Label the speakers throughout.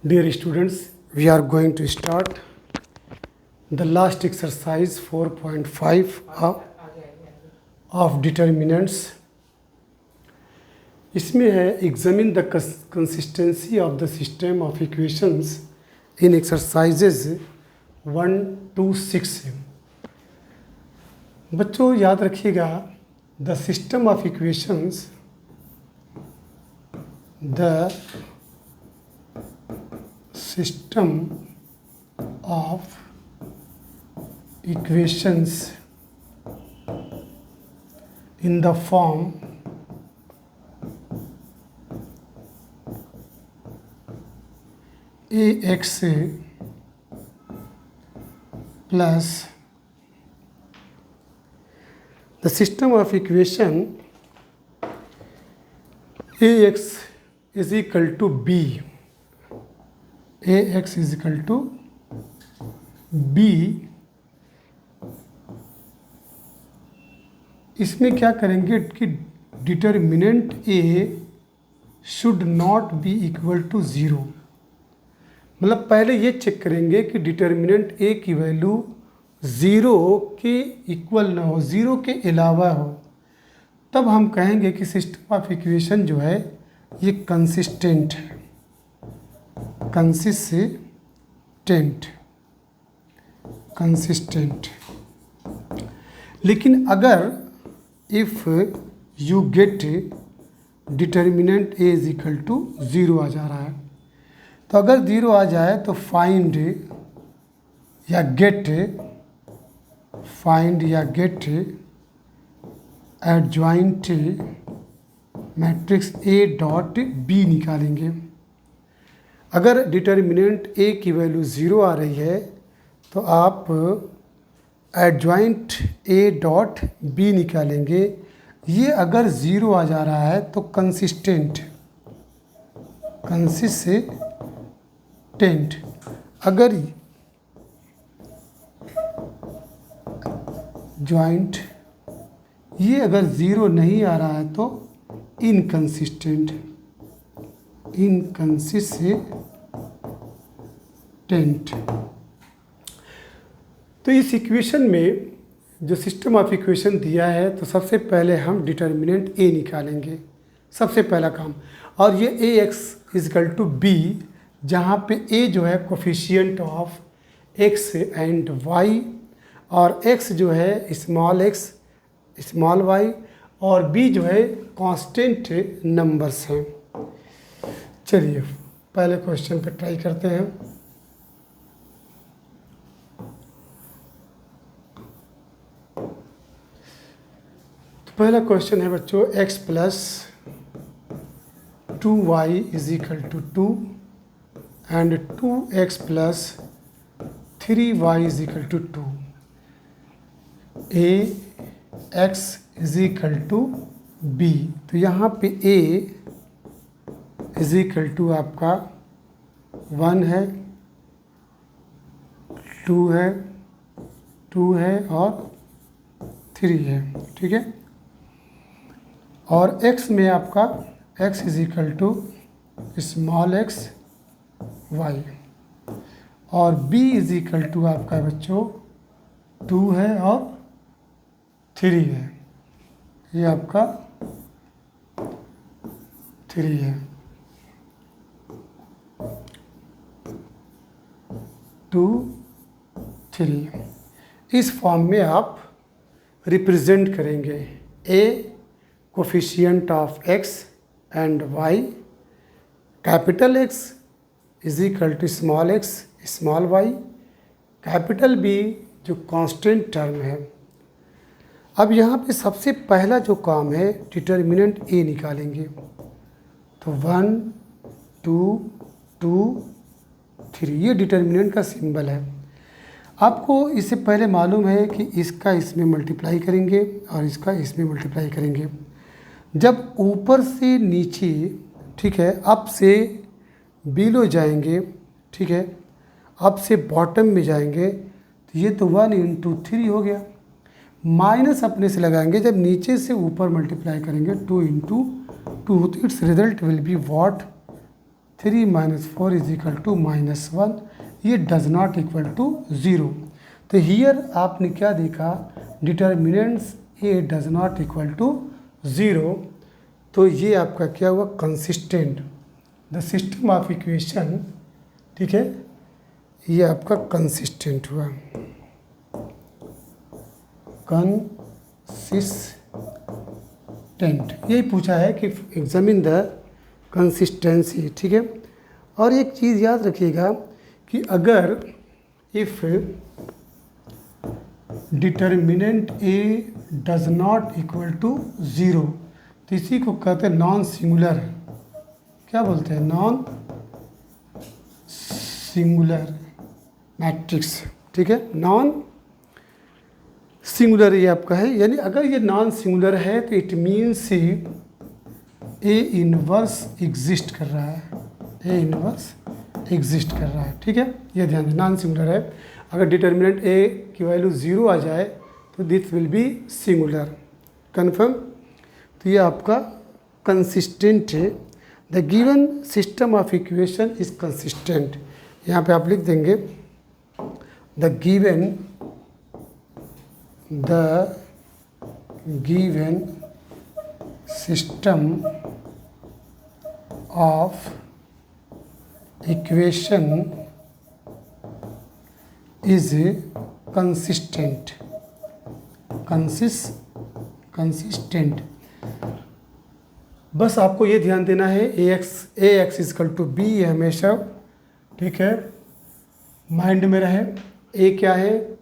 Speaker 1: Dear students, we are going to start the last exercise 4.5 of determinants. इसमें है examine the consistency of the system of equations in exercises 1 to 6. बच्चों याद रखिएगा, the system of equations, the system of equations in the form ax plus the system of equation ax is equal to b. ax is equal to b. इसमें क्या करेंगे कि determinant a should not be equal to zero. मतलब पहले ये check करेंगे कि determinant a की वैल्यू ज़ीरो के इक्वल ना हो, ज़ीरो के अलावा हो, तब हम कहेंगे कि सिस्टम ऑफ इक्वेशन जो है ये कंसिस्टेंट है। कंसिस्टेंट। लेकिन अगर if you get determinant A is equal to zero आ जा रहा है, तो अगर ज़ीरो आ जाए तो फाइंड या get adjoint matrix A dot B निकालेंगे। अगर डिटर्मिनेंट ए की वैल्यू ज़ीरो आ रही है तो आप एडजॉइंट ए डॉट बी निकालेंगे। ये अगर ज़ीरो आ जा रहा है तो कंसिस्टेंट। अगर जॉइंट ये अगर ज़ीरो नहीं आ रहा है तो इनकंसिस्टेंट। तो इस इक्वेशन में जो सिस्टम ऑफ इक्वेशन दिया है, तो सबसे पहले हम डिटर्मिनेंट ए निकालेंगे, सबसे पहला काम। और ये A X is equal to B, जहाँ पे ए जो है coefficient of X and Y, और एक्स जो है स्मॉल एक्स स्मॉल वाई, और बी जो है कांस्टेंट नंबर्स हैं। चलिए पहले क्वेश्चन पे ट्राई करते हैं। तो पहला क्वेश्चन है बच्चों, x plus 2y is equal to 2 and 2x plus 3y is equal to 2। a x is equal to b। तो यहाँ पे a इज इक्वल टू आपका 1 है, 2 है और 3 है, ठीक है। और x में आपका x is equal to small x y, और b इज इक्वल टू आपका बच्चों 2 है और 3 है। ये आपका 3 है, 2 3। इस फॉर्म में आप रिप्रेजेंट करेंगे a coefficient of x and y, capital X is equal to small x small y, capital B जो कांस्टेंट टर्म है। अब यहाँ पे सबसे पहला जो काम है डिटर्मिनेंट a निकालेंगे। तो 1 2 2 3 ये डिटर्मिनेंट का सिंबल है। आपको इससे पहले मालूम है कि इसका इसमें मल्टीप्लाई करेंगे और इसका इसमें मल्टीप्लाई करेंगे। जब ऊपर से नीचे, ठीक है, अप से बिलो जाएंगे, ठीक है, अप से बॉटम में जाएंगे, तो ये तो 1 इंटू 3 हो गया। माइनस अपने से लगाएंगे, जब नीचे से ऊपर मल्टीप्लाई करेंगे 2 इंटू 2, तो its result will be what 3 minus 4 is equal to -1, ये डज नॉट इक्वल टू 0। तो हियर आपने क्या देखा, determinants A does not equal to 0, तो ये आपका क्या हुआ, consistent. The system of equation, ठीक है, ये आपका कंसिस्टेंट हुआ, कंसिस्टेंट। यही पूछा है कि एग्जामिन द कंसिस्टेंसी, ठीक है। और एक चीज़ याद रखिएगा कि अगर if determinant A does not equal to 0, तो इसी को कहते हैं नॉन सिंगुलर। क्या बोलते हैं, नॉन सिंगुलर मैट्रिक्स, ठीक है, नॉन सिंगुलर ये आपका है। यानी अगर ये नॉन सिंगुलर है तो it means A inverse exist कर रहा है, ए इनवर्स एग्जिस्ट कर रहा है, ठीक है। ये ध्यान दें, नॉन सिंगुलर है। अगर डिटर्मिनेंट ए की वैल्यू 0 आ जाए तो this will be singular, confirm. तो ये आपका कंसिस्टेंट है। The given system of equation is consistent. यहाँ पे आप लिख देंगे the given system of equation is consistent, consistent. बस आपको ये ध्यान देना है, A X is equal to B, ये हमेशा, ठीक है, माइंड में रहे। ए क्या है,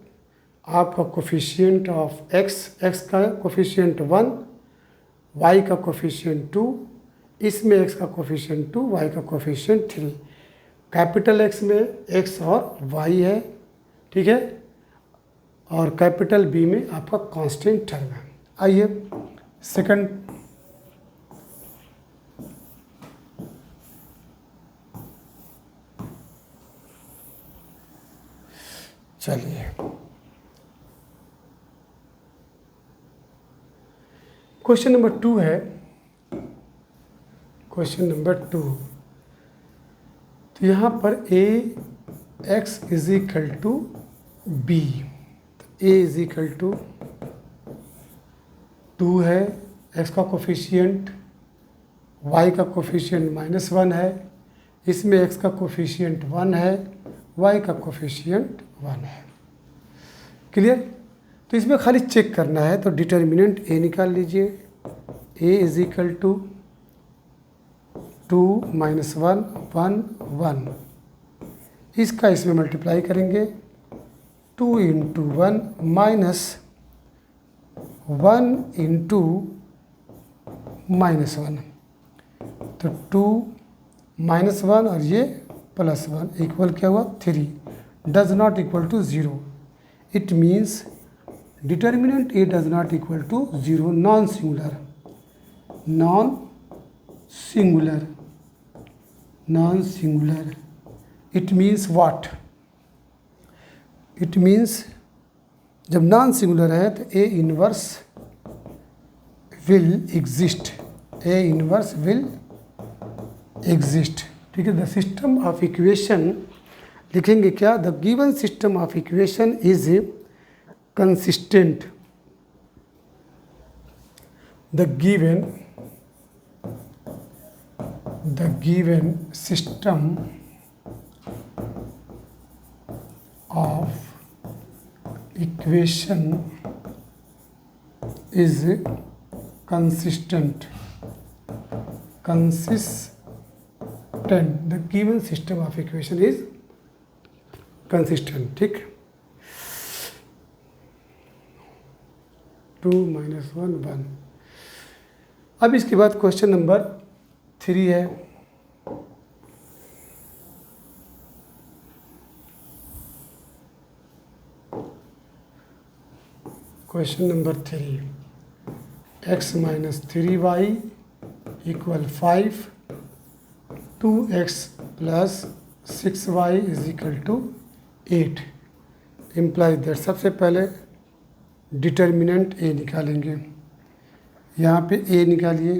Speaker 1: आपका कोफिशिएंट ऑफ एक्स का कोफिशिएंट 1, वाई का कोफिशिएंट 2, इसमें एक्स का कोफिशिएंट 2, वाई का कोफिशिएंट 3। कैपिटल एक्स में एक्स और वाई है, ठीक है, और कैपिटल बी में आपका कांस्टेंट टर्म है। आइए सेकंड, चलिए क्वेश्चन नंबर 2 है, क्वेश्चन नंबर 2। तो यहाँ पर A x is equal to B, तो ए इज इक्वल टू 2 है, एक्स का कोफिशिएंट, वाई का कोफिशिएंट -1 है, इसमें एक्स का कोफिशिएंट 1 है, वाई का कोफिशिएंट 1 है। क्लियर। तो इसमें खाली चेक करना है, तो डिटर्मिनेंट ए निकाल लीजिए। ए इज इक्वल टू 2 - 1 1 1, इसका इसमें मल्टीप्लाई करेंगे, 2 × 1 -1 × -1, तो 2 -1 और ये +1 इक्वल क्या हुआ 3, does not equal to 0। It means determinant A does not equal to 0, non singular, non singular, non singular. It means what, it means जब नॉन सिंगुलर है तो A inverse will exist, A inverse will exist, ठीक है। The system of equation लिखेंगे क्या, the given system of equation is consistent, the given system of equation is consistent, the given system of equation is consistent, ठीक। 2 - 1 1। अब इसके बाद question number 3 है। Question number 3, x - 3y = 5, 2x + 6y = 8 implies that. सबसे पहले determinant A निकालेंगे। यहाँ पे ए निकालिए,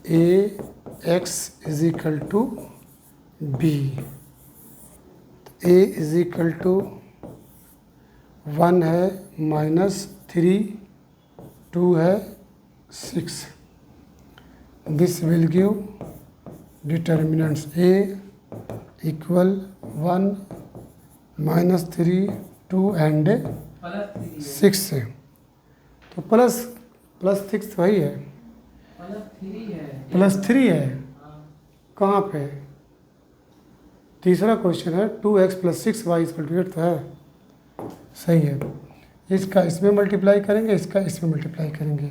Speaker 1: A x is equal to B, A is equal to 1 है -3, 2 है 6. This will give determinants A equal 1 -3, 2 and 6 है. तो प्लस 6 वही है, +3 है. कहाँ पे? तीसरा क्वेश्चन है 2x + 6y = 8 तो है, सही है. इसका इसमें मल्टीप्लाई करेंगे, इसका इसमें मल्टीप्लाई करेंगे,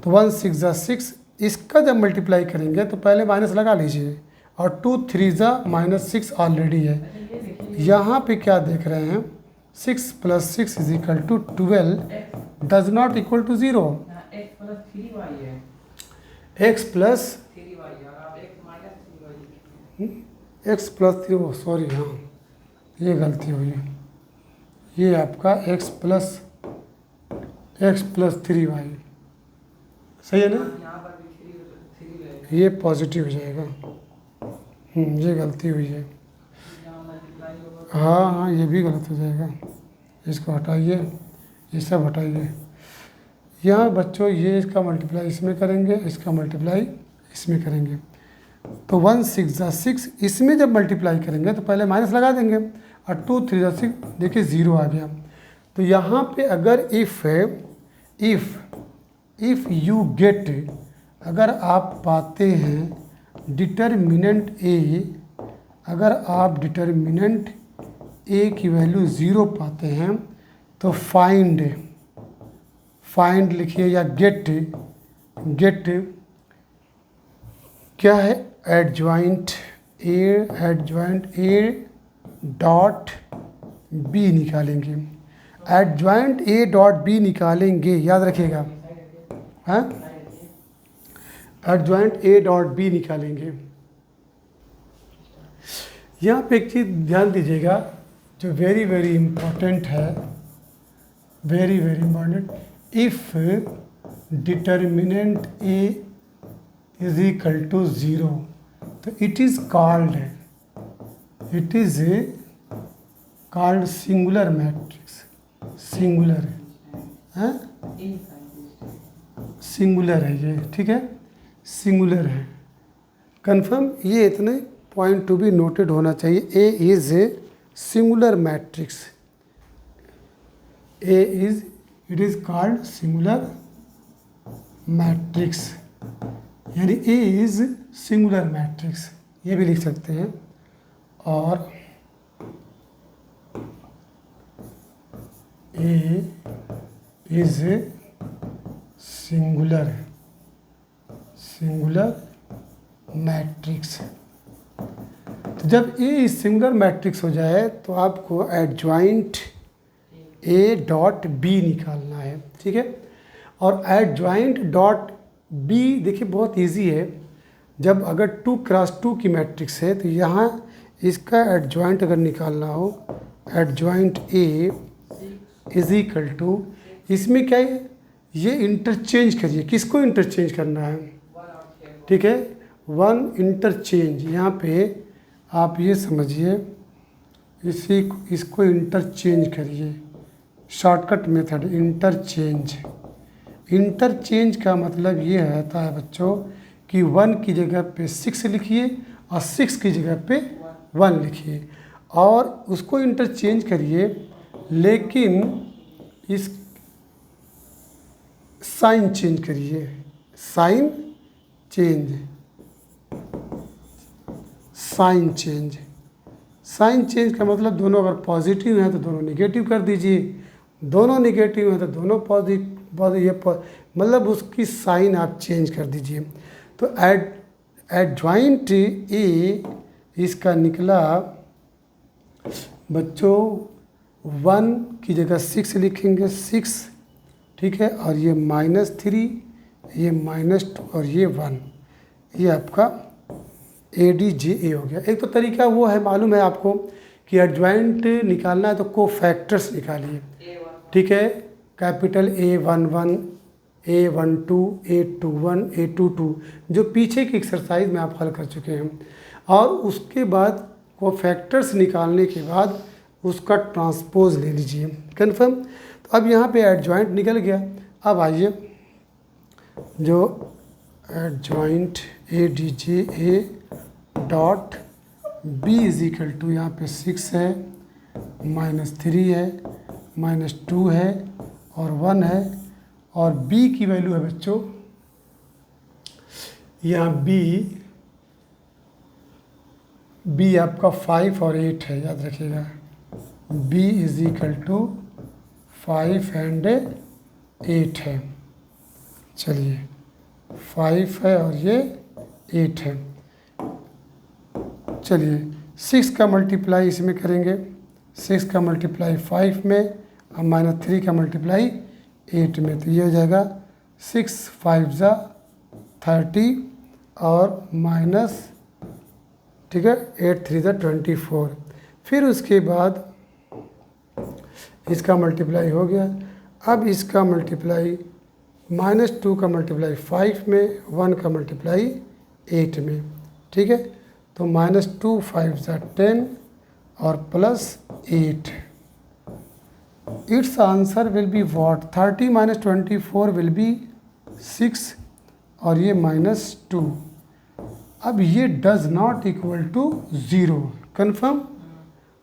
Speaker 1: तो 1 6 × 6. इसका जब मल्टीप्लाई करेंगे तो पहले माइनस लगा लीजिए, और 2 3 × -6 ऑलरेडी है. यहाँ पे क्या देख रहे हैं, 6 + 6 = 12 does not equal to 0. x plus 3, sorry, हाँ ये गलती हुई है. ये आपका x प्लस 3y सही है ना, ये पॉजिटिव हो जाएगा. ये गलती हुई है. हाँ ये भी गलत हो जाएगा. इसको हटाइए, ये सब हटाइए. यहाँ बच्चों ये इसका मल्टीप्लाई इसमें करेंगे, इसका मल्टीप्लाई इसमें करेंगे, तो 1 6 × 6 इसमें जब मल्टीप्लाई करेंगे तो पहले माइनस लगा देंगे, और 2 3 × 6 देखिए 0 आ गया. तो यहाँ पे अगर इफ़ यू गेट, अगर आप पाते हैं डिटर्मिनेंट ए, अगर आप डिटर्मिनेंट ए की वैल्यू 0 पाते हैं तो फाइंड लिखिए, या गेट क्या है, एडजॉइंट ए डॉट बी निकालेंगे. एडजॉइंट ए डॉट बी निकालेंगे, याद रखिएगा. हाँ, एडजॉइंट ए डॉट बी निकालेंगे. यहाँ पे एक चीज़ ध्यान दीजिएगा जो वेरी वेरी इम्पोर्टेंट है, very very important. If determinant A is equal to 0 तो it is called singular matrix. Singular है, सिंगुलर है ये, ठीक है, सिंगुलर है. कंफर्म, ये इतने पॉइंट टू बी नोटेड होना चाहिए. A is a singular matrix. It is called singular matrix, यानी ए इज सिंगुलर मैट्रिक्स, ये भी लिख सकते हैं. और ए इज सिंगुलर मैट्रिक्स. तो जब ए सिंगुलर मैट्रिक्स हो जाए तो आपको एडजॉइंट ए डॉट बी निकालना है, ठीक है. और एडजॉइंट डॉट बी देखिए बहुत इजी है. जब अगर 2 × 2 की मैट्रिक्स है तो यहाँ इसका एडजॉइंट अगर निकालना हो, adjoint A is equal to, इसमें क्या है, ये इंटरचेंज करिए. किसको इंटरचेंज करना है, ठीक है, 1 इंटरचेंज. यहाँ पे आप ये समझिए, इसको इंटरचेंज करिए. शॉर्टकट मेथड इंटरचेंज का मतलब ये रहता है बच्चों कि 1 की जगह पे 6 लिखिए और 6 की जगह पे 1 लिखिए, और उसको इंटरचेंज करिए. लेकिन इस साइन चेंज करिए, साइन चेंज का मतलब दोनों अगर पॉजिटिव हैं तो दोनों निगेटिव कर दीजिए, दोनों निगेटिव हैं तो दोनों पॉजिटिव, मतलब उसकी साइन आप चेंज कर दीजिए. तो एडजॉइंट ए इसका निकला बच्चों 1 की जगह 6 लिखेंगे, 6, ठीक है, और ये -3, ये -2 और ये 1, ये आपका ADJA हो गया. एक तो तरीका वो है, मालूम है आपको कि एडजॉइंट निकालना है तो कोफैक्टर्स निकालिए, ठीक है. Capital A11 A12, A21, A22 जो पीछे की एक्सरसाइज में आप हल कर चुके हैं। और उसके बाद वो फैक्टर्स निकालने के बाद उसका ट्रांसपोज ले लीजिए। कन्फर्म। तो अब यहाँ पे एडजॉइंट निकल गया। अब आइए जो adjoint A D J A dot B is equal to यहाँ पे 6 है, -3 है, -2 है और 1 है। और b की वैल्यू है बच्चों, यहाँ b आपका 5 और 8 है, याद रखिएगा। b is equal to 5 and 8 है। चलिए 5 है और ये 8 है। चलिए 6 का मल्टीप्लाई इसमें करेंगे, 6 का मल्टीप्लाई 5 में और -3 का मल्टीप्लाई 8 में, तो ये हो जाएगा 6 5 30 और माइनस, ठीक है, 8 3 24। फिर उसके बाद इसका मल्टीप्लाई हो गया। अब इसका मल्टीप्लाई -2 का मल्टीप्लाई 5 में, 1 का मल्टीप्लाई 8 में, ठीक है। तो -2 5 10 और +8। Its answer will be what? 30 - 24 will be 6 और ये -2। अब ये does not equal to 0। Confirm?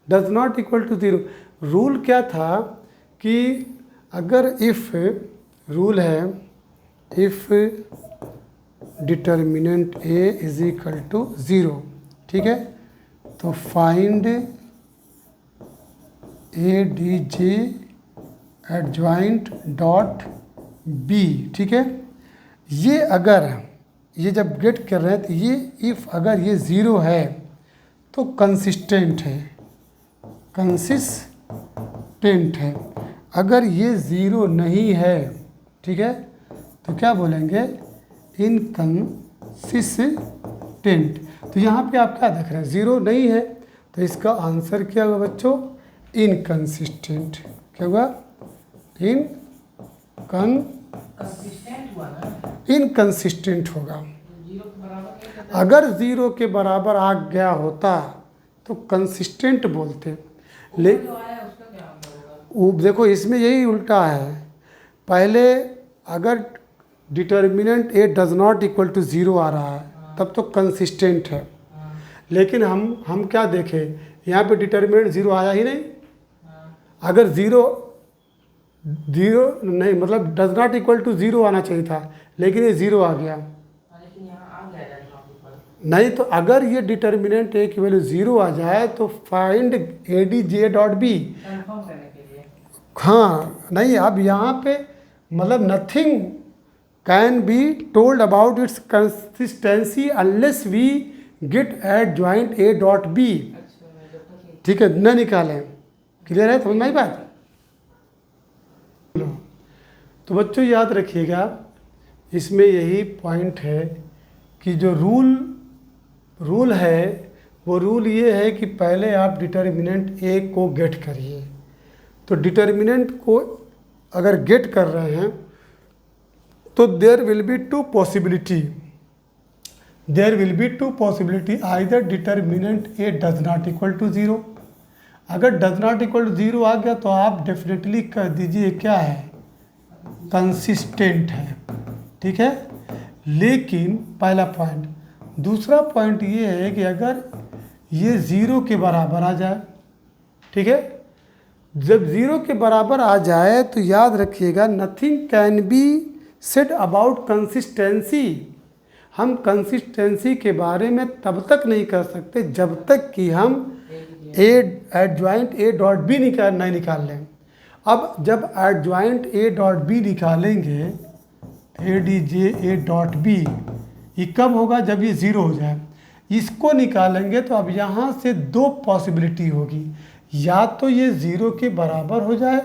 Speaker 1: Does not equal to 0। Rule क्या था कि अगर इफ़ रूल है, if determinant A is equal to 0, ठीक है, तो find A D J adjoint dot B, ठीक है। ये अगर ये जब गेट कर रहे हैं तो ये इफ़ अगर ये 0 है तो कंसिस्टेंट है, कंसिस्टेंट है। अगर ये 0 नहीं है, ठीक है, तो क्या बोलेंगे? इनकंसिस्टेंट। तो यहाँ पे आप क्या देख रहे हैं? 0 नहीं है, तो इसका आंसर क्या होगा बच्चों? इनकंसिस्टेंट। क्या होगा? इनकंसिस्टेंट होगा। अगर 0 के बराबर आ गया होता तो कंसिस्टेंट बोलते। ले देखो इसमें यही उल्टा है। पहले अगर determinant A does not equal to 0 आ रहा है तब तो कंसिस्टेंट है। लेकिन हम क्या देखें, यहाँ पे डिटर्मिनेंट 0 आया ही नहीं। अगर 0 नहीं, मतलब डज नॉट इक्वल टू 0 आना चाहिए था, लेकिन ये 0 आ गया। नहीं तो अगर ये डिटर्मिनेंट ए की वैल्यू 0 आ जाए तो find A D J dot B. हाँ नहीं, अब यहाँ पे मतलब nothing can be told about its consistency unless we get adjoint A dot B, ठीक है, न निकालें। क्लियर है? समझ में आई बात? तो बच्चों याद रखिएगा, इसमें यही पॉइंट है कि जो रूल है वो रूल ये है कि पहले आप डिटर्मिनेंट ए को गेट करिए। तो डिटर्मिनेंट को अगर गेट कर रहे हैं तो there will be two possibility, either determinant A does not equal to 0। अगर डज नॉट इक्वल टू 0 आ गया तो आप डेफिनेटली कह दीजिए क्या है? कंसिस्टेंट है, ठीक है। लेकिन पहला पॉइंट। दूसरा पॉइंट ये है कि अगर ये 0 के बराबर आ जाए, ठीक है, जब 0 के बराबर आ जाए तो याद रखिएगा nothing can be said about consistency. हम कंसिस्टेंसी के बारे में तब तक नहीं कर सकते जब तक कि हम एडजॉइंट ए डॉट बी नहीं निकाल लें। अब जब एडजॉइंट ए डॉट बी निकालेंगे, A D J A dot B, ये कब होगा? जब ये 0 हो जाए। इसको निकालेंगे तो अब यहाँ से 2 पॉसिबिलिटी होगी, या तो ये 0 के बराबर हो जाए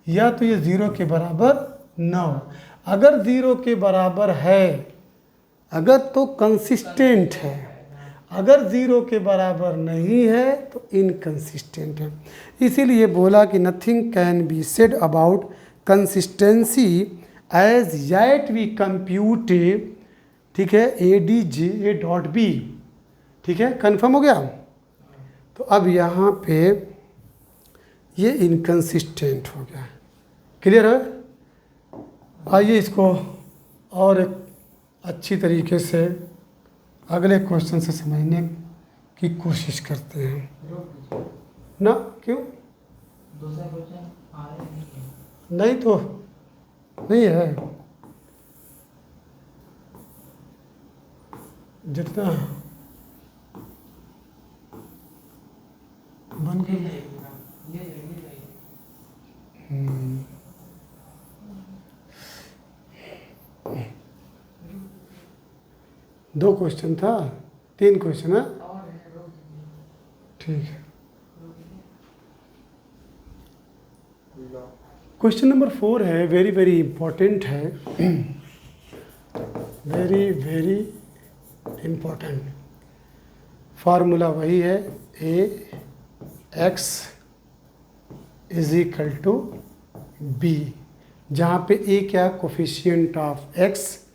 Speaker 1: या तो ये 0 के बराबर ना हो। अगर 0 के बराबर है अगर तो कंसिस्टेंट है, अगर 0 के बराबर नहीं है तो इनकंसिस्टेंट है। इसीलिए बोला कि nothing can be said about consistency as yet we compute, ठीक है, A D J A dot B, ठीक है, कन्फर्म हो गया। तो अब यहाँ पे ये इनकंसिस्टेंट हो गया, क्लियर है। आइए इसको और एक अच्छी तरीके से अगले क्वेश्चन से समझने की कोशिश करते हैं ना। क्यों
Speaker 2: दूसरा क्वेश्चन आ रहा है?
Speaker 1: नहीं तो नहीं है, जितना बन
Speaker 2: ये
Speaker 1: गया।
Speaker 2: जाएगा।
Speaker 1: दो क्वेश्चन था, 3 क्वेश्चन है,
Speaker 2: और है, रोक दीजिए।
Speaker 1: ठीक है।
Speaker 2: रोक दीजिए।
Speaker 1: क्वेश्चन नंबर 4 है, वेरी वेरी इम्पोर्टेंट है, वेरी वेरी इम्पोर्टेंट। फार्मूला वही है, A x is equal to B, जहाँ पे ए क्या, coefficient of X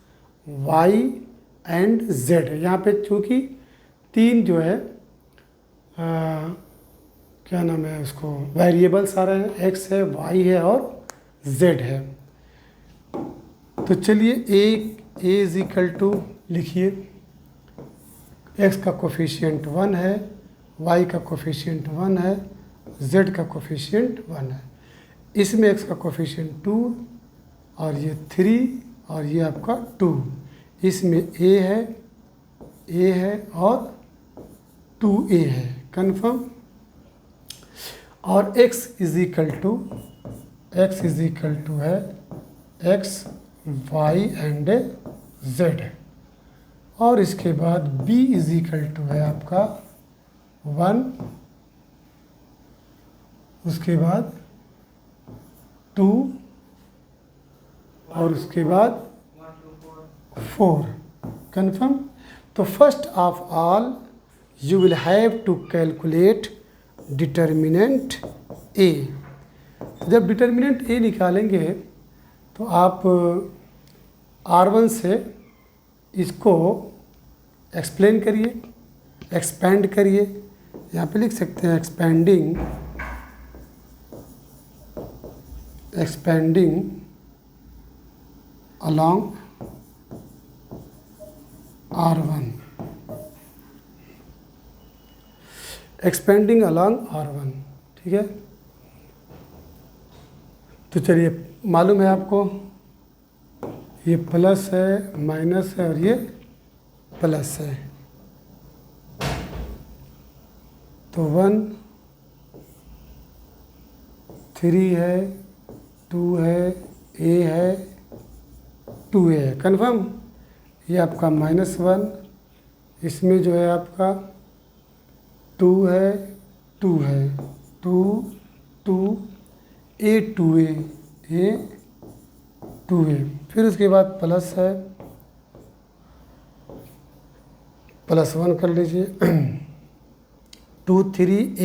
Speaker 1: Y and Z. यहाँ पे चूँकि 3 जो है क्या नाम है उसको, वेरिएबल्स आ रहे हैं, एक्स है, वाई है और जेड है। तो चलिए ए इज इक्वल टू लिखिए, एक्स का कोफिशिएंट 1 है, वाई का कोफिशिएंट 1 है, जेड का कोफिशिएंट 1 है। इसमें एक्स का कोफिशिएंट 2 और ये 3 और ये आपका 2। इसमें ए है और 2a है, कन्फर्म। और x इज इक्वल टू है x y एंड z। और इसके बाद b इज इक्वल टू है आपका 1, उसके बाद 2 और उसके बाद 4, कन्फर्म। तो first of all you will have to calculate determinant A. जब डिटर्मिनेंट ए निकालेंगे तो आप R1 से इसको एक्सप्लेन करिए, एक्सपेंड करिए। यहाँ पे लिख सकते हैं expanding along R1, expanding along R1, ठीक है। तो चलिए, मालूम है आपको ये प्लस है, माइनस है और ये प्लस है। तो 1 3 है, 2 है, a है, 2a है, कन्फर्म। ये आपका -1, इसमें जो है आपका 2 है, 2 है, 2 2 a 2a a 2a। फिर उसके बाद प्लस है, +1 कर लीजिए, 2 3 a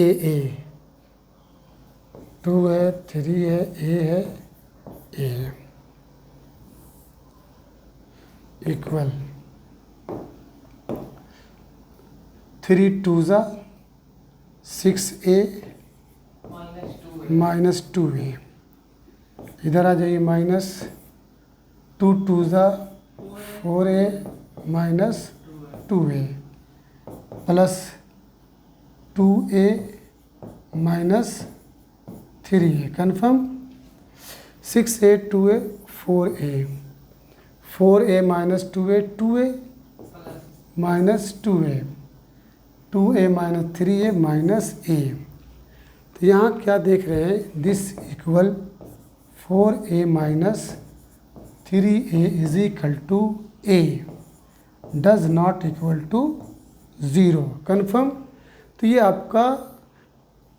Speaker 1: 2 है, 3 है, a है, a है, इक्वल 3 2 ज़ा 6a -2a। इधर आ जाइए, -2 2 ज़ा 4a -2a plus 2a -3a, confirm. 6a 2a 4a 4a -2a 2a -2a 2a -3a -a। तो यहाँ क्या देख रहे हैं, this equal 4a -3a is equal to a does not equal to 0, confirm. तो ये आपका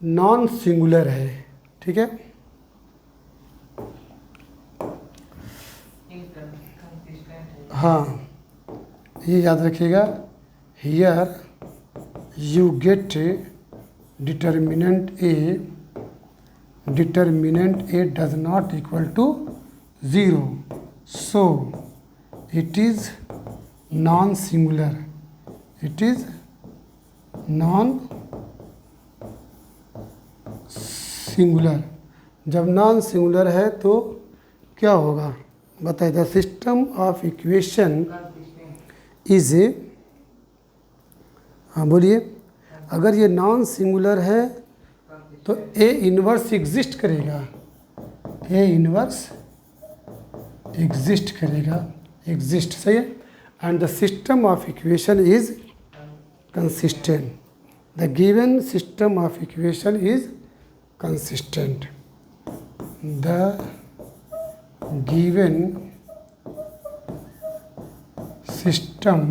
Speaker 1: नॉन सिंगुलर है, ठीक है। हाँ, ये याद रखिएगा, here you get determinant A does not equal to 0, so it is non singular, it is non singular. जब नॉन सिंगुलर है तो क्या होगा बताइए। The system of equation is a, हाँ बोलिए, अगर ये नॉन सिंगुलर है तो ए इनवर्स एग्जिस्ट करेगा, ए इनवर्स एग्जिस्ट करेगा, एग्जिस्ट, सही है। And the system of equation is consistent, the given system of equation is consistent, the given system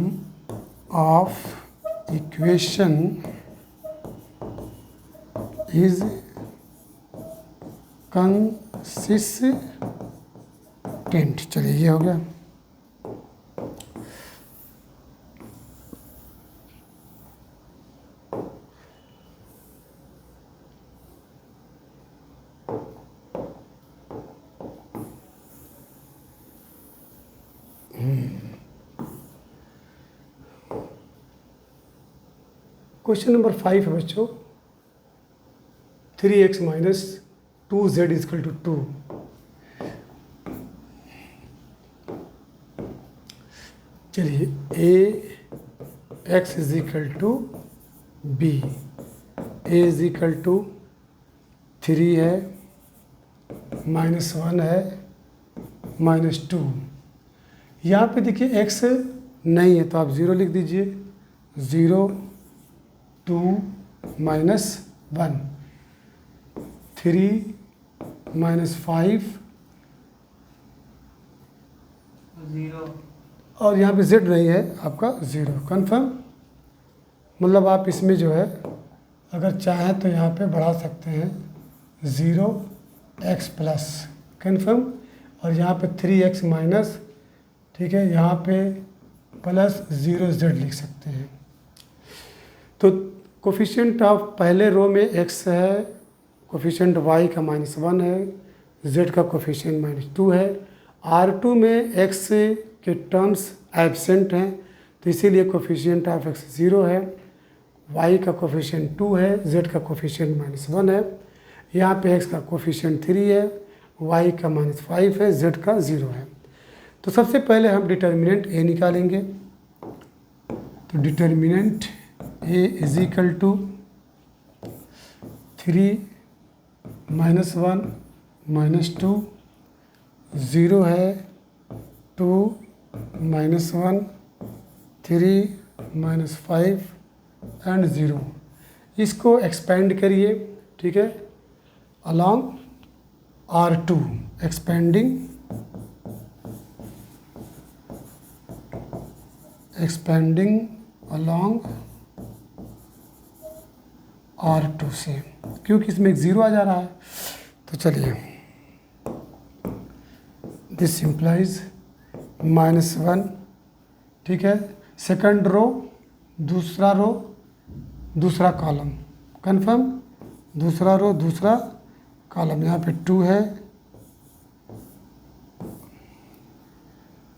Speaker 1: of equation is consistent। चलिए ये हो गया। क्वेश्चन नंबर 5 है बच्चों, 3x minus 2z is equal to 2। चलिए A x is equal to B, A is equal to 3 है, -1 है, -2। यहाँ पे देखिए x नहीं है तो आप 0 लिख दीजिए, 0 2 -1, 3 -5
Speaker 2: 0,
Speaker 1: और यहाँ पे z नहीं है आपका 0। कन्फर्म, मतलब आप इसमें जो है अगर चाहें तो यहाँ पे बढ़ा सकते हैं 0x प्लस, कन्फर्म, और यहाँ पे 3x माइनस, ठीक है, यहाँ पे प्लस 0z लिख सकते हैं। तो कोफिशिएंट ऑफ पहले रो में x है, कोफिशिएंट y का -1 है, z का कोफिशिएंट -2 है। R2 में x के टर्म्स एब्सेंट हैं तो इसीलिए कोफिशिएंट ऑफ x 0 है, y का कोफिशिएंट 2 है, z का कोफिशिएंट -1 है। यहाँ पे x का कोफिशिएंट 3 है, y का -5 है, z का 0 है। तो सबसे पहले हम डिटर्मिनेंट a निकालेंगे। तो determinant a is equal to 3 -1 -2, 0 है, 2 -1 3 -5 एंड 0। इसको एक्सपेंड करिए, ठीक है, along R2, expanding along R2 से, क्योंकि इसमें एक 0 आ जा रहा है। तो चलिए, दिस इम्प्लाइज -1, ठीक है, सेकंड रो, दूसरा कॉलम, कन्फर्म, दूसरा रो दूसरा कॉलम। यहाँ पे 2 है,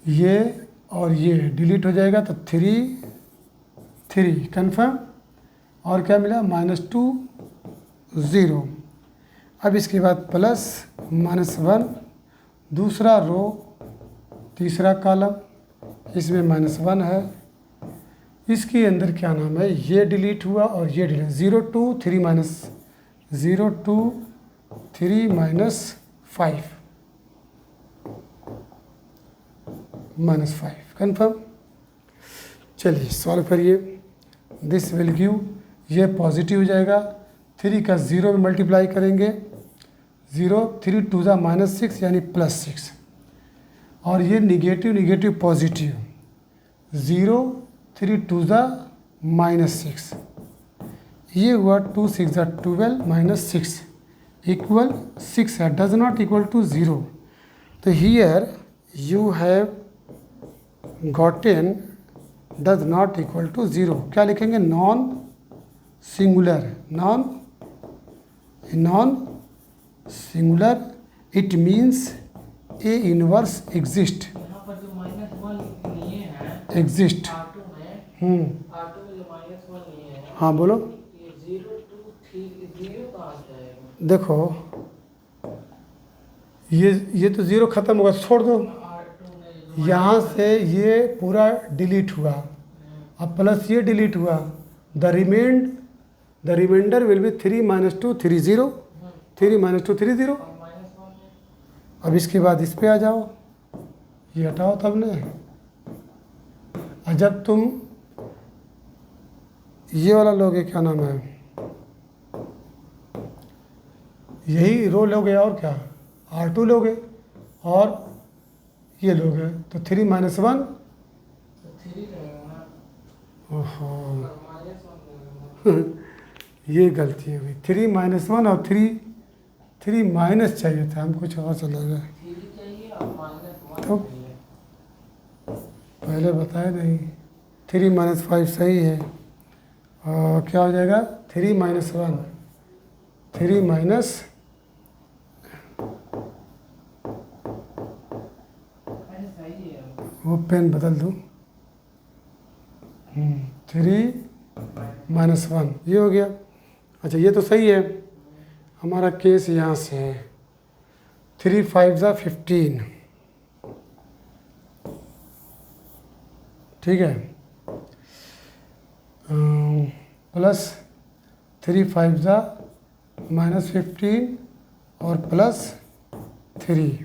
Speaker 1: ये और ये डिलीट हो जाएगा तो 3 कन्फर्म, और क्या मिला -2 0। अब इसके बाद प्लस -1, दूसरा रो तीसरा कॉलम, इसमें -1 है, इसके अंदर क्या नाम है, ये डिलीट हुआ और ये डिलीट, 0 2 3 -5 कन्फर्म। चलिए सॉल्व करिए। दिस विल गिव, ये पॉजिटिव हो जाएगा, 3 का 0 में मल्टीप्लाई करेंगे, 0 3 2 -6 यानी +6, और ये निगेटिव पॉजिटिव, 0 3 2 -6, ये हुआ 2 6 12 -6 इक्वल 6 है, डज नॉट इक्वल टू 0। तो here you have gotten does not equal to 0। क्या लिखेंगे, non singular, non singular, it means A inverse exist,
Speaker 2: यहाँ पर जो -1 लिए हैं
Speaker 1: एग्जिस्ट।
Speaker 2: R2 में जो -1 लिए हैं,
Speaker 1: हाँ बोलो।
Speaker 2: ये 0 2 3 0 कहाँ से आएगा?
Speaker 1: देखो ये तो ज़ीरो ख़त्म होगा, छोड़ दो।
Speaker 2: R2 में जो
Speaker 1: यहाँ से ये पूरा डिलीट हुआ, अब प्लस ये डिलीट हुआ, द रिमाइंडर विल बी 3 - 2 3 0, 3 - 2 3 0।
Speaker 2: -1 है।
Speaker 1: अब इसके बाद इस पे आ जाओ, ये हटाओ तब ने। और जब तुम ये वाला लोगे, क्या नाम है, यही रो लोगे और क्या, R2 लोगे और ये लोगे, तो 3 - 1।
Speaker 2: तो 3 रहेगा ना,
Speaker 1: ओहो
Speaker 2: और -1 रहेगा।
Speaker 1: ये गलती हो गई, 3 - 1 और 3 माइनस चाहिए था, हमको कुछ और चला गया।
Speaker 2: 3 चाहिए और -1
Speaker 1: तो
Speaker 2: चाहिए।
Speaker 1: पहले बताया नहीं। 3 - 5 सही है, और क्या हो जाएगा 3 - 1, 3 माइनस,
Speaker 2: अरे सही है।
Speaker 1: वो पेन बदल दूँ, 3 - 1 ये हो गया। अच्छा ये तो सही है, हमारा केस यहाँ से है 3 5 ज़ा 15, ठीक है, प्लस 3 5 ज़ा -15 और प्लस 3,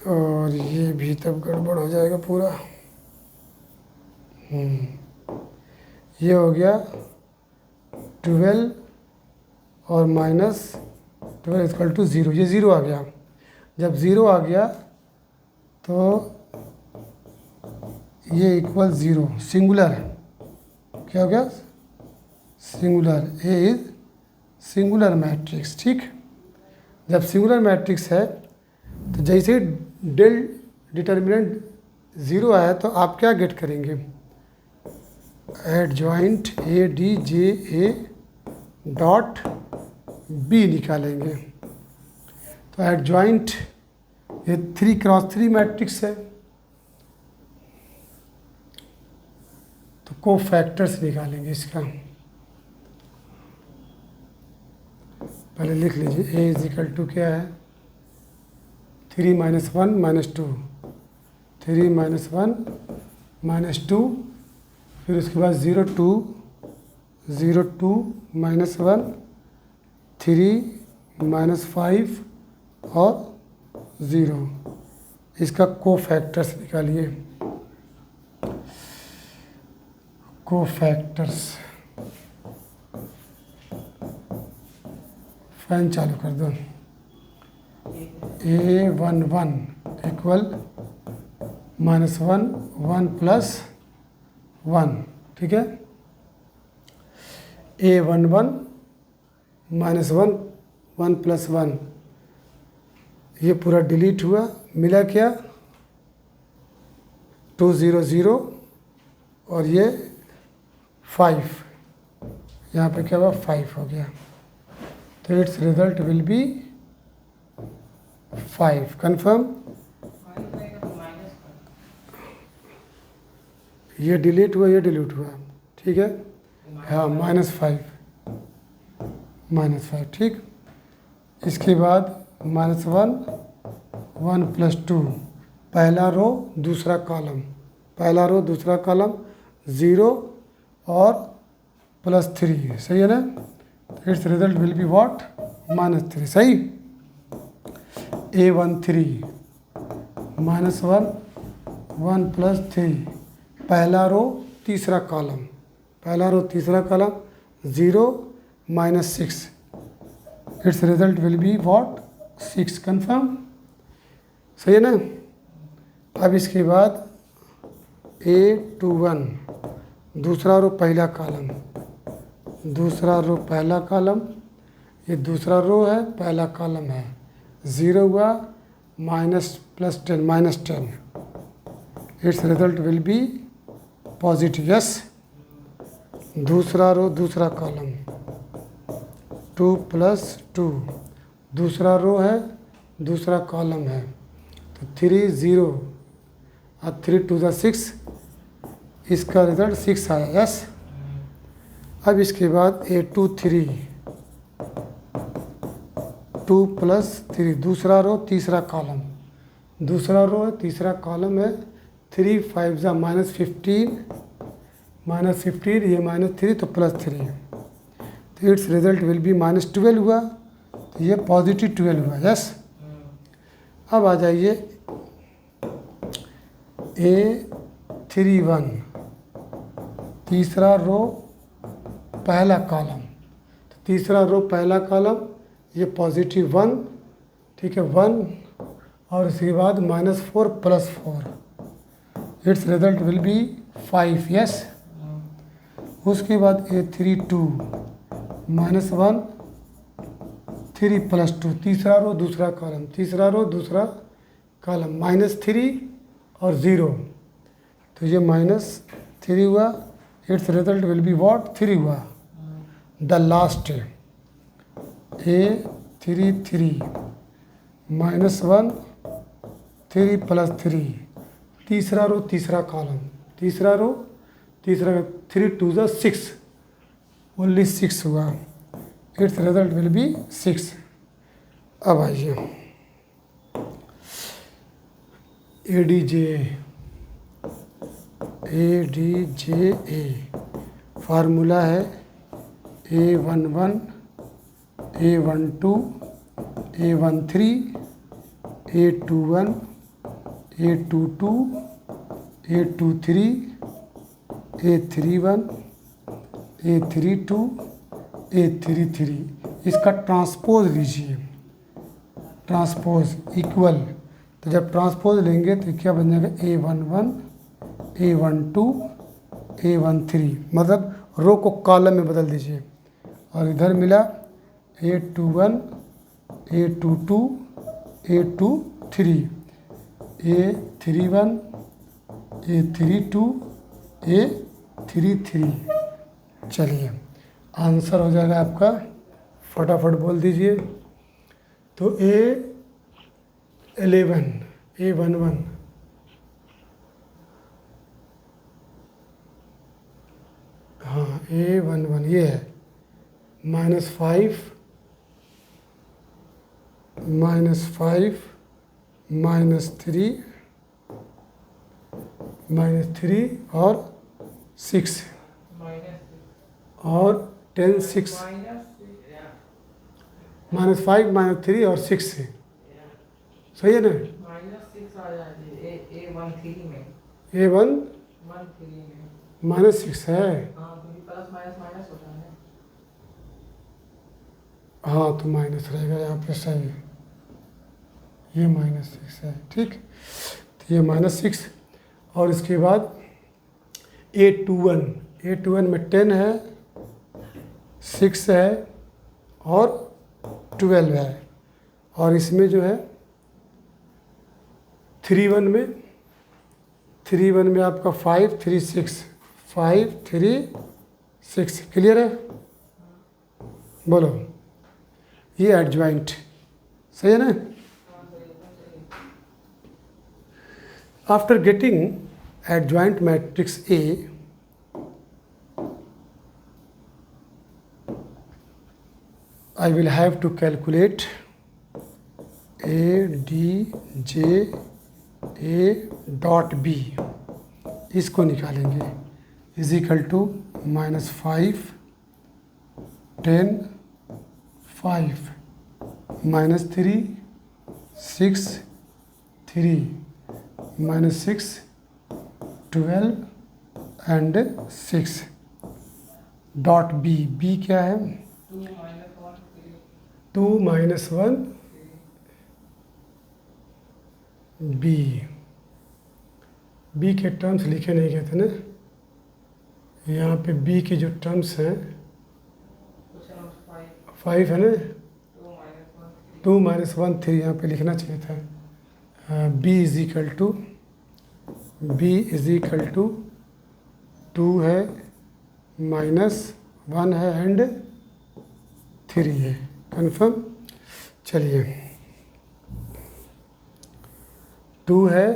Speaker 1: और ये भी तब गड़बड़ हो जाएगा पूरा। ये हो गया 12 और -12 = 0, ये 0 आ गया। जब 0 आ गया तो ये इक्वल 0, सिंगुलर, क्या हो गया, singular, A is singular matrix, ठीक। जब सिंगुलर मैट्रिक्स है तो जैसे ही डेल डिटर्मिनेंट 0 आया तो आप क्या गेट करेंगे, एडजॉइंट ADJA डॉट B निकालेंगे। तो एडजॉइंट, ये 3 × 3 मैट्रिक्स है, तो को फैक्टर्स निकालेंगे इसका। पहले लिख लीजिए, A = क्या है, 3 - 1 - 2, 3 - 1 - 2, फिर उसके बाद 0 2 -1, 3 - 5 और 0, इसका को फैक्टर्स निकालिए, को फैक्टर्स। फैन चालू कर दो। A11 इक्वल -1 1 + 1, ठीक है। A11 -1 1 + 1, ये पूरा डिलीट हुआ, मिला क्या 2 0 0, और ये 5, यहाँ पे क्या हुआ 5 हो गया, तो its result will B 5, confirm.
Speaker 2: -5 रहेगा तो -5।
Speaker 1: ये डिलीट हुआ, ये डिलीट हुआ, ठीक है, हाँ -5 ठीक। इसके बाद -1 1 + 2, पहला रो दूसरा कॉलम, पहला रो दूसरा कॉलम, 0 और +3, सही है ना। It's result will be what, -3, सही। A13 -1 1 + 3, पहला रो तीसरा कॉलम, पहला रो तीसरा column, 0 -6, it's result will be what 6, confirm, सही है ना। अब इसके बाद A21 दूसरा रो पहला कॉलम, दूसरा रो पहला कॉलम, ये दूसरा रो है पहला कॉलम है, 0 हुआ -10, it's result will B positive, yes. दूसरा रो दूसरा कॉलम, 2 + 2, दूसरा रो है, दूसरा कॉलम है, तो 3 0 और 3 2 6, इसका रिजल्ट 6 आया। यस। अब इसके बाद 8 2 3 2 + 3, दूसरा रो तीसरा कॉलम, दूसरा रो है तीसरा कॉलम है, 3 5 ज़ा -15, -15 ये -3 तो +3, तो इट्स रिजल्ट विल बी -12 हुआ, तो ये +12 हुआ। यस। अब आ जाइए A31, तीसरा रो पहला कॉलम, तो तीसरा रो पहला कॉलम ये +1, ठीक है 1, और उसके बाद -4 + 4, it's result will B 5। Yes. उसके बाद A32 -1 3 + 2, तीसरा रो दूसरा कॉलम, तीसरा रो दूसरा कॉलम, -3 और 0, तो ये -3 हुआ, it's result will be what 3 हुआ। द लास्ट A33 -1 3 + 3, तीसरा रो तीसरा कॉलम, तीसरा रो तीसरा, 3 2 ज़ा 6, ओनली 6 हुआ, इट्स रिजल्ट विल बी 6। अब आइए ADJA, फार्मूला है A11 A12 A13 A21 A22 A23 A31 A32 A33, इसका ट्रांसपोज लीजिए, ट्रांसपोज इक्वल, तो जब ट्रांसपोज लेंगे तो क्या बन जाएगा A11 A12 A13, मतलब रो को कॉलम में बदल दीजिए, और इधर मिला A21 A22 A23 A31 A32 A33। चलिए आंसर हो जाएगा आपका, फटाफट बोल दीजिए। तो A11 A11 हाँ A11 ये है -5 -3 और 6 और 10 6 -5 -3 और 6 से सही है ना।
Speaker 2: -6 आ जाए A13 में,
Speaker 1: A1
Speaker 2: में
Speaker 1: -6 है,
Speaker 2: हाँ, क्योंकि प्लस माइनस माइनस होता है।
Speaker 1: हाँ तो माइनस रहेगा यहाँ पे, सही है, ये -6 है, ठीक। तो ये -6, और इसके बाद A21 में 10 है, 6 है और 12 है, और इसमें जो है 31 में आपका 5 3 6 5 3 6, क्लियर है। बोलो, ये एडजॉइंट सही है ना। After getting adjoint matrix A, I will have to calculate ADJA.B, इसको निकालेंगे, = -5 10 5 -3 6 3 -6 12 एंड 6 डॉट बी, बी क्या है 2 - 1 बी, बी के टर्म्स लिखे नहीं गए थे ना, यहाँ पे बी के जो टर्म्स हैं 5 है ना, 2 - 1 3 यहाँ पे लिखना चाहिए था। B = 2 है -1 है एंड 3 है, कन्फर्म। चलिए 2 है,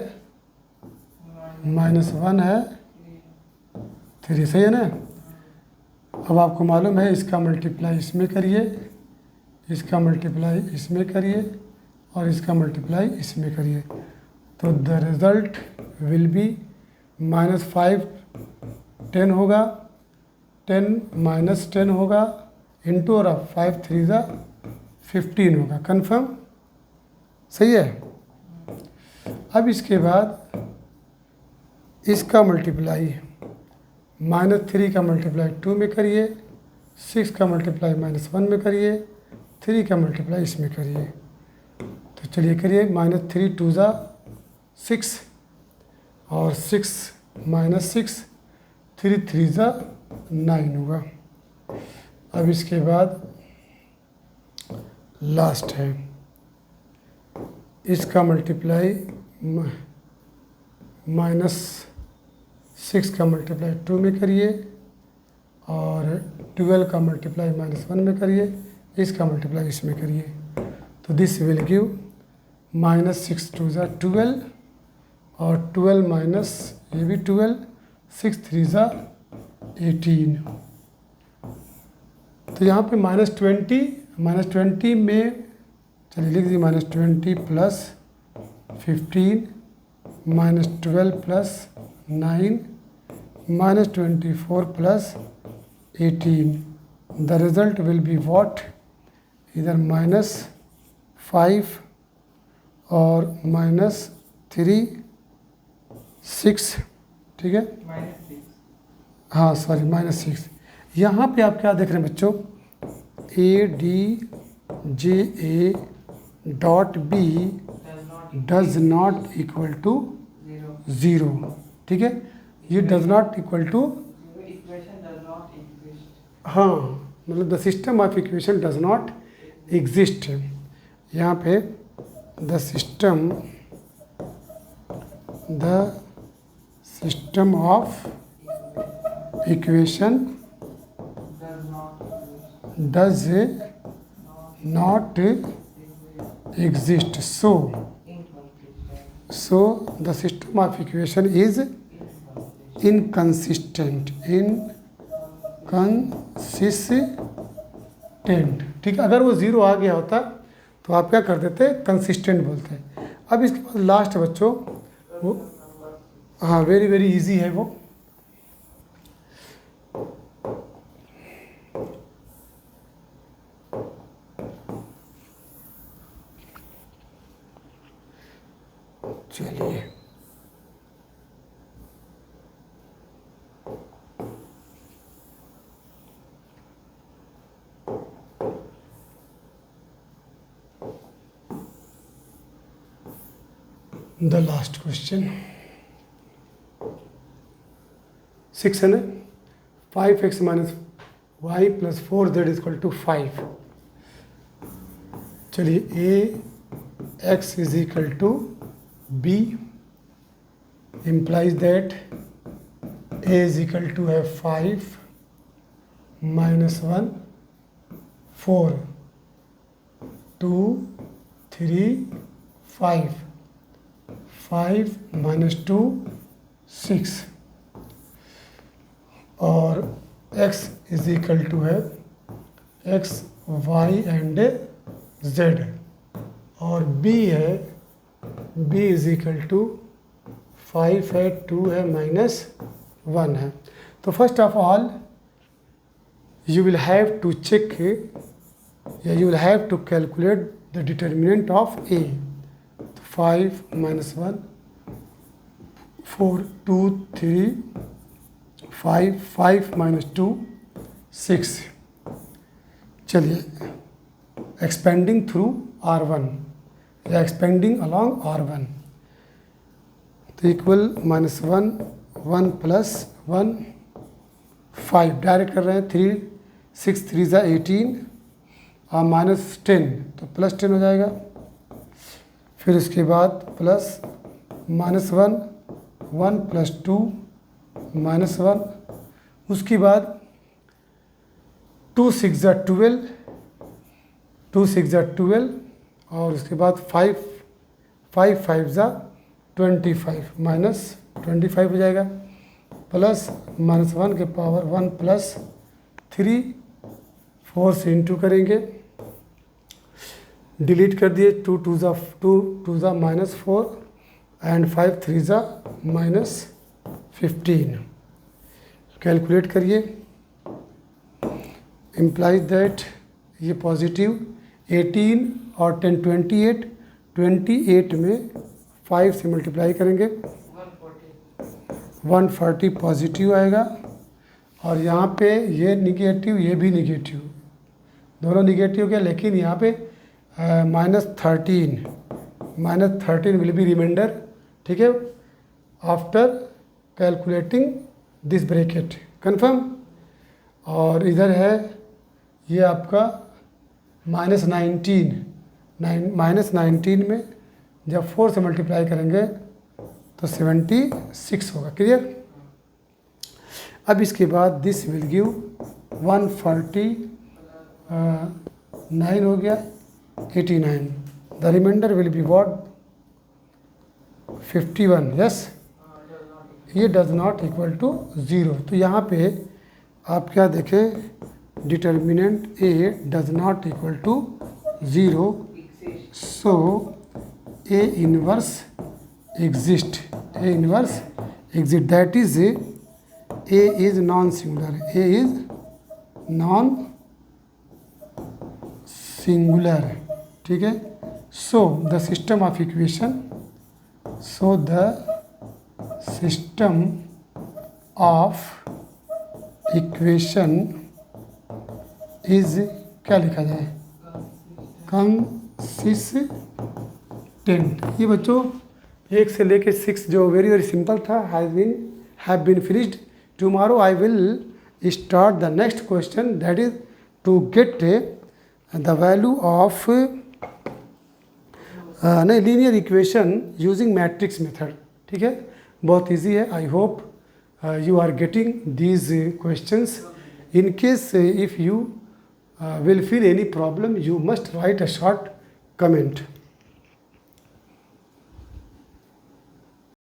Speaker 1: -1 है, 3, सही है ना। अब आपको मालूम है इसका मल्टीप्लाई इसमें करिए, इसका मल्टीप्लाई इसमें करिए और इसका मल्टीप्लाई इसमें करिए, तो द रिज़ल्ट विल बी -5 10 होगा, 10 -10 होगा इंटू और 5 3 ज़ा 15 होगा। कन्फर्म, सही है। अब इसके बाद इसका मल्टीप्लाई -3 का मल्टीप्लाई 2 में करिए, 6 का मल्टीप्लाई -1 में करिए, 3 का मल्टीप्लाई इसमें करिए। तो चलिए करिए, -3 2 ज़ा 6 और 6 -6 3 3 ज़ा 9 होगा। अब इसके बाद लास्ट है, इसका मल्टीप्लाई -6 का मल्टीप्लाई 2 में करिए और 12 का मल्टीप्लाई -1 में करिए, इसका मल्टीप्लाई इसमें करिए। तो दिस विल गिव -6 2 ज़ा 12 और 12 माइनस ये भी 12, 6 3 ज़ा 18। तो यहाँ पे -20 में चलिए लिख दीजिए -20 plus 15 -12 plus 9 -24 plus 18। The result will be what, इधर -5 और -3 6, ठीक है।
Speaker 2: -6
Speaker 1: हाँ सॉरी -6। यहाँ पे आप क्या देख रहे हैं बच्चों, ADJA dot B does not equal to 0, ठीक है। ये does not equal to,
Speaker 2: equation does not exist.
Speaker 1: हाँ मतलब the system of equation does not exist. यहाँ पे the system of equation
Speaker 2: does not
Speaker 1: does not
Speaker 2: exist.
Speaker 1: exist. So the system of equation is inconsistent. ठीक है। अगर वो 0 आ गया होता तो आप क्या कर देते, कंसिस्टेंट बोलते। अब इसके बाद लास्ट बच्चों वो, हाँ वेरी वेरी इजी है वो। चलिए द लास्ट क्वेश्चन 6 है ना। 5x minus Y plus 4z equal to 5। चलिए x is equal to b implies that a is equal to है 5 minus 1 4 2 3 5 5 minus 2 6 और x is equal to है x y and z और b है b is equal to 5 है 2 है -1 है। तो first of all you will have to check या you will have to calculate the determinant of a। 5 -1 4 2 3 5 5 -2 6। चलिए एक्सपेंडिंग थ्रू R1 या एक्सपेंडिंग अलॉन्ग R1 तो इक्वल -1 1 प्लस 1 5 डायरेक्ट कर रहे हैं। 3 6 3 ज़ा 18 और -10 तो +10 हो जाएगा। फिर इसके बाद प्लस -1 1 प्लस 2 -1 उसके बाद 2 6 ज़ा 12 2 6 ज़ा 12 और उसके बाद 5 5 ज़ा 25 माइनस 25 हो जाएगा, प्लस -1 के पावर 1 प्लस 3 4 से इंटू करेंगे, डिलीट कर दिए, 2 2 ज़ा -4 एंड 5 3 ज़ा -15। कैलकुलेट करिए, इम्प्लाइज दैट ये पॉजिटिव 18 और 10 28, 28 में 5 से मल्टीप्लाई करेंगे 140 पॉजिटिव आएगा, और यहाँ पे ये निगेटिव ये भी निगेटिव, दोनों निगेटिव के, लेकिन यहाँ पे -13 विल बी रिमाइंडर, ठीक है, after calculating this bracket, confirm. और इधर है ये आपका -19 में जब 4 से मल्टीप्लाई करेंगे तो 76 होगा, क्लियर। अब इसके बाद दिस विल गिव 149 हो गया 89, the remainder will be what 51, yes, ये डज नॉट इक्वल टू 0। तो यहाँ पे आप क्या देखें, determinant A does not equal to 0, so A inverse exist, that is A is non singular, ठीक है। So the system of equation, is क्या लिखा जाए, कंसिस्टेंट। ये बच्चों 1 से लेके 6 जो वेरी वेरी सिंपल था have been finished. Tomorrow I will start the next question, that is to get the value of linear equation using matrix method, ठीक है, बहुत इजी है। I hope you are getting these questions. In case if you will feel any problem, you must write a short comment.